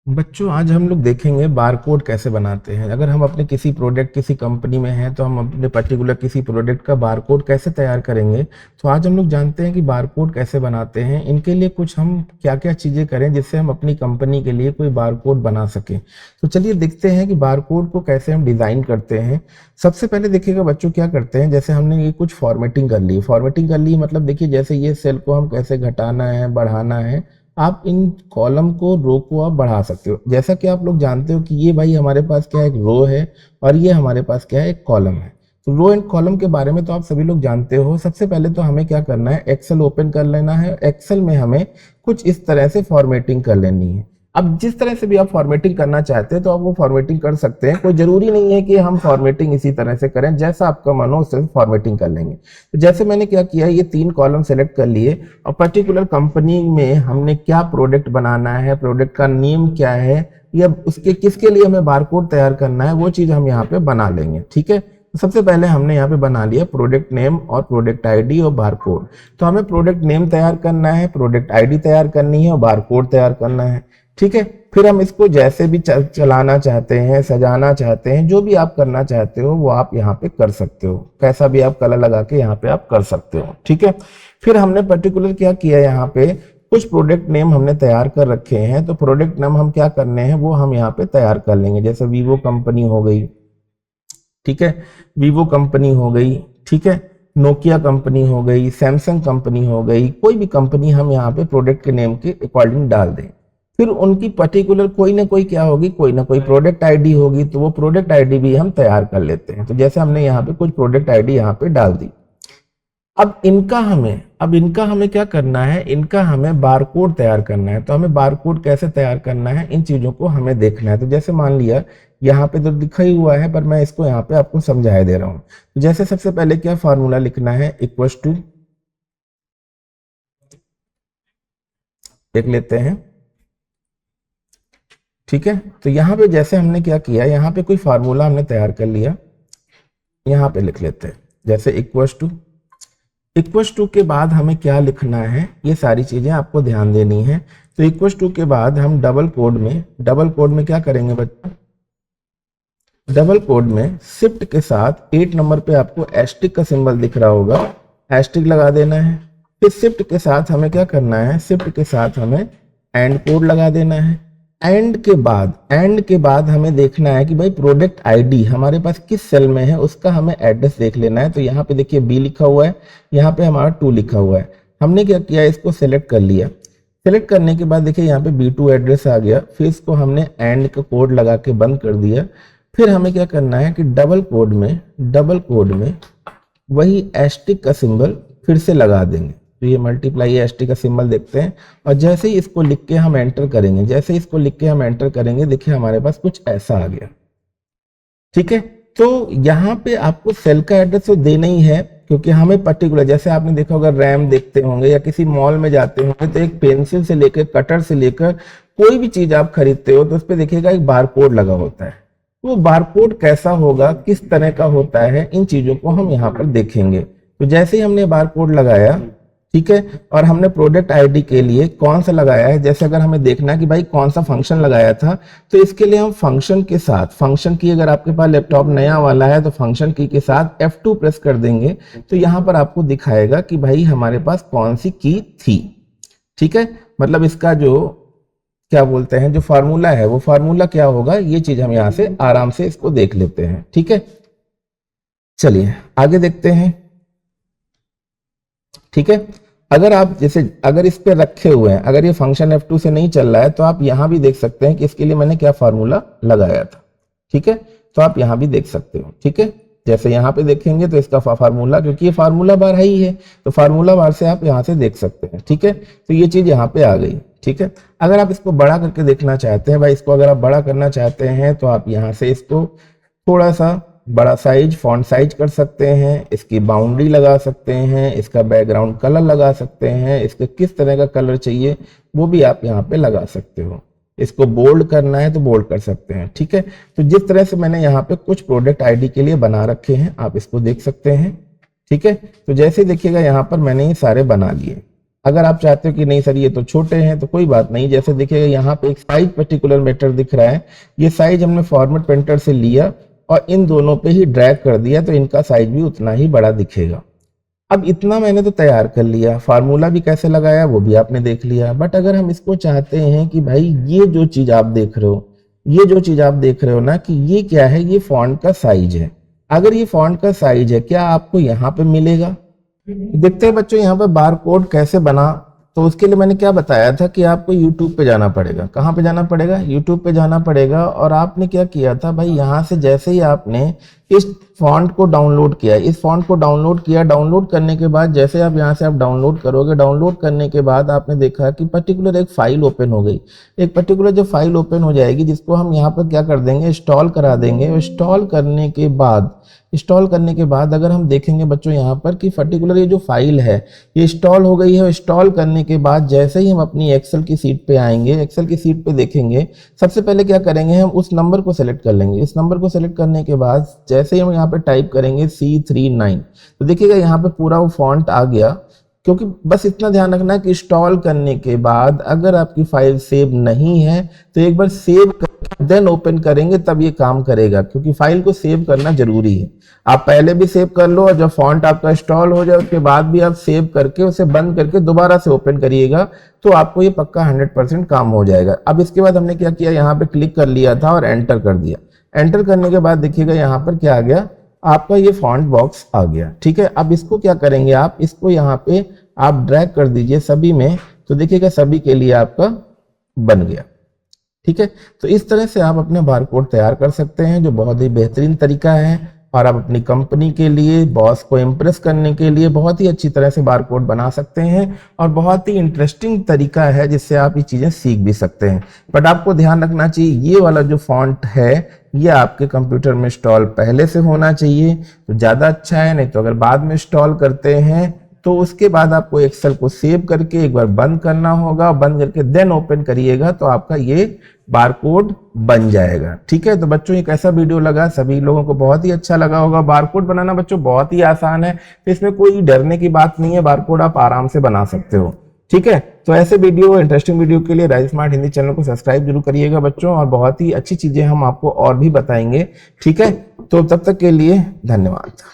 बच्चों आज हम लोग देखेंगे बारकोड कैसे बनाते हैं। अगर हम अपने किसी प्रोडक्ट किसी कंपनी में हैं तो हम अपने पर्टिकुलर किसी प्रोडक्ट का बारकोड कैसे तैयार करेंगे। तो आज हम लोग जानते हैं कि बारकोड कैसे बनाते हैं। इनके लिए कुछ हम क्या क्या चीज़ें करें जिससे हम अपनी कंपनी के लिए कोई बारकोड बना सकें। तो चलिए देखते हैं कि बारकोड को कैसे हम डिज़ाइन करते हैं। सबसे पहले देखिएगा बच्चों क्या करते हैं, जैसे हमने ये कुछ फॉर्मेटिंग कर ली मतलब देखिए जैसे ये सेल को हम कैसे घटाना है बढ़ाना है। आप इन कॉलम को रो को आप बढ़ा सकते हो। जैसा कि आप लोग जानते हो कि ये भाई हमारे पास क्या है, एक रो है और ये हमारे पास क्या है, एक कॉलम है। तो रो एंड कॉलम के बारे में तो आप सभी लोग जानते हो। सबसे पहले तो हमें क्या करना है, एक्सेल ओपन कर लेना है। एक्सेल में हमें कुछ इस तरह से फॉर्मेटिंग कर लेनी है। अब जिस तरह से भी आप फॉर्मेटिंग करना चाहते हैं तो आप वो फॉर्मेटिंग कर सकते हैं। कोई जरूरी नहीं है कि हम फॉर्मेटिंग इसी तरह से करें, जैसा आपका मन हो उससे फॉर्मेटिंग कर लेंगे। तो जैसे मैंने क्या किया, ये 3 कॉलम सेलेक्ट कर लिए और पर्टिकुलर कंपनी में हमने क्या प्रोडक्ट बनाना है, प्रोडक्ट का नेम क्या है या उसके किसके लिए हमें बारकोड तैयार करना है, वो चीज हम यहाँ पे बना लेंगे। ठीक है, तो सबसे पहले हमने यहाँ पे बना लिया प्रोडक्ट नेम और प्रोडक्ट आईडी और बारकोड। तो हमें प्रोडक्ट नेम तैयार करना है, प्रोडक्ट आईडी तैयार करनी है और बारकोड तैयार करना है। ठीक है, फिर हम इसको जैसे भी चलाना चाहते हैं, सजाना चाहते हैं, जो भी आप करना चाहते हो वो आप यहाँ पे कर सकते हो। कैसा भी आप कलर लगा के यहाँ पे आप कर सकते हो। ठीक है, फिर हमने पर्टिकुलर क्या किया, यहाँ पे कुछ प्रोडक्ट नेम हमने तैयार कर रखे हैं। तो प्रोडक्ट नेम हम क्या करने हैं वो हम यहाँ पे तैयार कर लेंगे। जैसे वीवो कंपनी हो गई, ठीक है, वीवो कंपनी हो गई, ठीक है, नोकिया कंपनी हो गई, सैमसंग कंपनी हो गई, कोई भी कंपनी हम यहाँ पे प्रोडक्ट के नेम के अकॉर्डिंग डाल दें। फिर उनकी पर्टिकुलर कोई ना कोई क्या होगी, कोई ना कोई प्रोडक्ट आईडी होगी, तो वो प्रोडक्ट आईडी भी हम तैयार कर लेते हैं। तो जैसे हमने यहाँ पे कुछ प्रोडक्ट आईडी यहाँ पे डाल दी। अब इनका हमें क्या करना है, इनका हमें बारकोड तैयार करना है। तो हमें बारकोड कैसे तैयार करना है, इन चीजों को हमें देखना है। तो जैसे मान लिया यहाँ पे तो लिखा ही हुआ है पर मैं इसको यहाँ पे आपको समझाए दे रहा हूँ। तो जैसे सबसे पहले क्या फार्मूला लिखना है, इक्वल टू, देख लेते हैं। ठीक है, तो यहाँ पे जैसे हमने क्या किया, यहाँ पे कोई फार्मूला हमने तैयार कर लिया, यहाँ पे लिख लेते हैं। जैसे इक्वल टू के बाद हमें क्या लिखना है, ये सारी चीजें आपको ध्यान देनी है। तो इक्वल टू के बाद हम डबल कोड में क्या करेंगे बच्चों, डबल कोड में शिफ्ट के साथ 8 नंबर पे आपको एस्टिक का सिंबल दिख रहा होगा, एस्टिक लगा देना है। फिर शिफ्ट के साथ हमें क्या करना है, शिफ्ट के साथ हमें एंड कोड लगा देना है। एंड के बाद हमें देखना है कि भाई प्रोडक्ट आईडी हमारे पास किस सेल में है, उसका हमें एड्रेस देख लेना है। तो यहाँ पे देखिए बी लिखा हुआ है, यहाँ पे हमारा 2 लिखा हुआ है। हमने क्या किया, इसको सेलेक्ट कर लिया। सेलेक्ट करने के बाद देखिए यहाँ पे B2 एड्रेस आ गया। फिर इसको हमने एंड का कोड लगा के बंद कर दिया। फिर हमें क्या करना है कि डबल कोड में वही एस्टिक का सिंबल फिर से लगा देंगे। तो ये मल्टीप्लाई एस्टिक का सिंबल देखते हैं और जैसे ही इसको लिख के हम एंटर करेंगे, देखिए हमारे पास कुछ ऐसा आ गया। ठीक है, तो यहाँ पे आपको सेल का एड्रेस तो देना ही है, क्योंकि हमें पर्टिकुलर, जैसे आपने देखा होगा रैम देखते होंगे या किसी मॉल में जाते होंगे तो एक पेंसिल से लेकर कटर से लेकर कोई भी चीज आप खरीदते हो तो उस पर देखिएगा एक बारकोड लगा होता है। वो बारकोड कैसा होगा, किस तरह का होता है, इन चीजों को हम यहाँ पर देखेंगे। तो जैसे ही हमने बारकोड लगाया, ठीक है, और हमने प्रोडक्ट आईडी के लिए कौन सा लगाया है, जैसे अगर हमें देखना है कि भाई कौन सा फंक्शन लगाया था, तो इसके लिए हम फंक्शन के साथ, फंक्शन की अगर आपके पास लैपटॉप नया वाला है तो फंक्शन की के साथ F2 प्रेस कर देंगे तो यहाँ पर आपको दिखाएगा कि भाई हमारे पास कौन सी की थी। ठीक है, मतलब इसका जो क्या बोलते हैं, जो फार्मूला है वो फार्मूला क्या होगा, ये चीज हम यहाँ से आराम से इसको देख लेते हैं। ठीक है, चलिए आगे देखते हैं। ठीक है, अगर आप जैसे अगर इस पे रखे हुए हैं, अगर ये फंक्शन F2 से नहीं चल रहा है तो आप यहां भी देख सकते हैं कि इसके लिए मैंने क्या फार्मूला लगाया था। ठीक है, तो आप यहां भी देख सकते हो। ठीक है, जैसे यहां पे देखेंगे तो इसका फार्मूला, क्योंकि ये फार्मूला बार है ही है तो फार्मूला बार से आप यहां से देख सकते हैं। ठीक है, तो ये चीज यहाँ पे आ गई। ठीक है, अगर आप इसको बड़ा करके देखना चाहते हैं, भाई इसको अगर आप बड़ा करना चाहते हैं तो आप यहाँ से इसको थोड़ा सा बड़ा साइज, फॉन्ट साइज कर सकते हैं, इसकी बाउंड्री लगा सकते हैं, इसका बैकग्राउंड कलर लगा सकते हैं, इसके किस तरह का कलर चाहिए वो भी आप यहाँ पे लगा सकते हो। इसको बोल्ड करना है तो बोल्ड कर सकते हैं। ठीक है, तो जिस तरह से मैंने यहाँ पे कुछ प्रोडक्ट आईडी के लिए बना रखे हैं आप इसको देख सकते हैं। ठीक है, तो जैसे देखिएगा यहाँ पर मैंने ये सारे बना लिए। अगर आप चाहते हो कि नहीं सर ये तो छोटे हैं तो कोई बात नहीं, जैसे देखिएगा यहाँ पे एक साइज पर्टिकुलर मैटर दिख रहा है, ये साइज हमने फॉर्मेट पेंटर से लिया और इन दोनों पे ही ड्रैग कर दिया तो इनका साइज भी उतना ही बड़ा दिखेगा। अब इतना मैंने तो तैयार कर लिया, फार्मूला भी कैसे लगाया वो भी आपने देख लिया। बट अगर हम इसको चाहते हैं कि भाई ये जो चीज आप देख रहे हो, ये जो चीज आप देख रहे हो ना कि ये क्या है, ये फॉन्ट का साइज है। अगर ये फॉन्ट का साइज है, क्या आपको यहाँ पे मिलेगा? देखते हैं बच्चों यहाँ पे बार कोड कैसे बना। तो उसके लिए मैंने क्या बताया था कि आपको YouTube पे जाना पड़ेगा। कहाँ पे जाना पड़ेगा? YouTube पे जाना पड़ेगा। और आपने क्या किया था भाई, यहाँ से जैसे ही आपने इस फॉन्ट को डाउनलोड किया, इस फॉन्ट को डाउनलोड किया, डाउनलोड करने के बाद जैसे आप यहाँ से आप डाउनलोड करोगे, डाउनलोड करने के बाद आपने देखा कि पर्टिकुलर एक फाइल ओपन हो गई। एक पर्टिकुलर जो फाइल ओपन हो जाएगी जिसको हम यहाँ पर क्या कर देंगे, इंस्टॉल करा देंगे। इंस्टॉल करने के बाद अगर हम देखेंगे बच्चों यहाँ पर कि पर्टिकुलर ये जो फाइल है ये इंस्टॉल हो गई है। इंस्टॉल करने के बाद जैसे ही हम अपनी एक्सेल की सीट पे आएंगे, एक्सेल की सीट पे देखेंगे, सबसे पहले क्या करेंगे, हम उस नंबर को सेलेक्ट कर लेंगे। इस नंबर को सेलेक्ट करने के बाद जैसे ही हम यहाँ पे टाइप करेंगे C39, तो देखिएगा यहाँ पे पूरा वो फॉन्ट आ गया। क्योंकि बस इतना ध्यान रखना है कि इंस्टॉल करने के बाद अगर आपकी फाइल सेव नहीं है तो एक बार सेव करके देन ओपन करेंगे तब ये काम करेगा, क्योंकि फाइल को सेव करना जरूरी है। आप पहले भी सेव कर लो और जब फॉन्ट आपका इंस्टॉल हो जाए उसके बाद भी आप सेव करके उसे बंद करके दोबारा से ओपन करिएगा तो आपको ये पक्का 100% काम हो जाएगा। अब इसके बाद हमने क्या किया, यहाँ पे क्लिक कर लिया था और एंटर कर दिया। एंटर करने के बाद देखिएगा यहाँ पर क्या आ गया, आपका ये फॉन्ट बॉक्स आ गया। ठीक है, अब इसको क्या करेंगे, आप इसको यहाँ पे आप ड्रैग कर दीजिए सभी में, तो देखिएगा सभी के लिए आपका बन गया। ठीक है, तो इस तरह से आप अपने बारकोड तैयार कर सकते हैं, जो बहुत ही बेहतरीन तरीका है। और आप अपनी कंपनी के लिए, बॉस को इम्प्रेस करने के लिए बहुत ही अच्छी तरह से बारकोड बना सकते हैं और बहुत ही इंटरेस्टिंग तरीका है जिससे आप ये चीजें सीख भी सकते हैं। बट आपको ध्यान रखना चाहिए ये वाला जो फॉन्ट है ये आपके कंप्यूटर में इंस्टॉल पहले से होना चाहिए तो ज़्यादा अच्छा है। नहीं तो अगर बाद में इंस्टॉल करते हैं तो उसके बाद आपको एक्सेल को सेव करके एक बार बंद करना होगा, बंद करके देन ओपन करिएगा तो आपका ये बारकोड बन जाएगा। ठीक है, तो बच्चों ये कैसा वीडियो लगा, सभी लोगों को बहुत ही अच्छा लगा होगा। बारकोड बनाना बच्चों बहुत ही आसान है, तो इसमें कोई डरने की बात नहीं है, बारकोड आप आराम से बना सकते हो। ठीक है, तो ऐसे वीडियो, इंटरेस्टिंग वीडियो के लिए राइज स्मार्ट हिंदी चैनल को सब्सक्राइब जरूर करिएगा बच्चों, और बहुत ही अच्छी चीजें हम आपको और भी बताएंगे। ठीक है, तो तब तक के लिए धन्यवाद।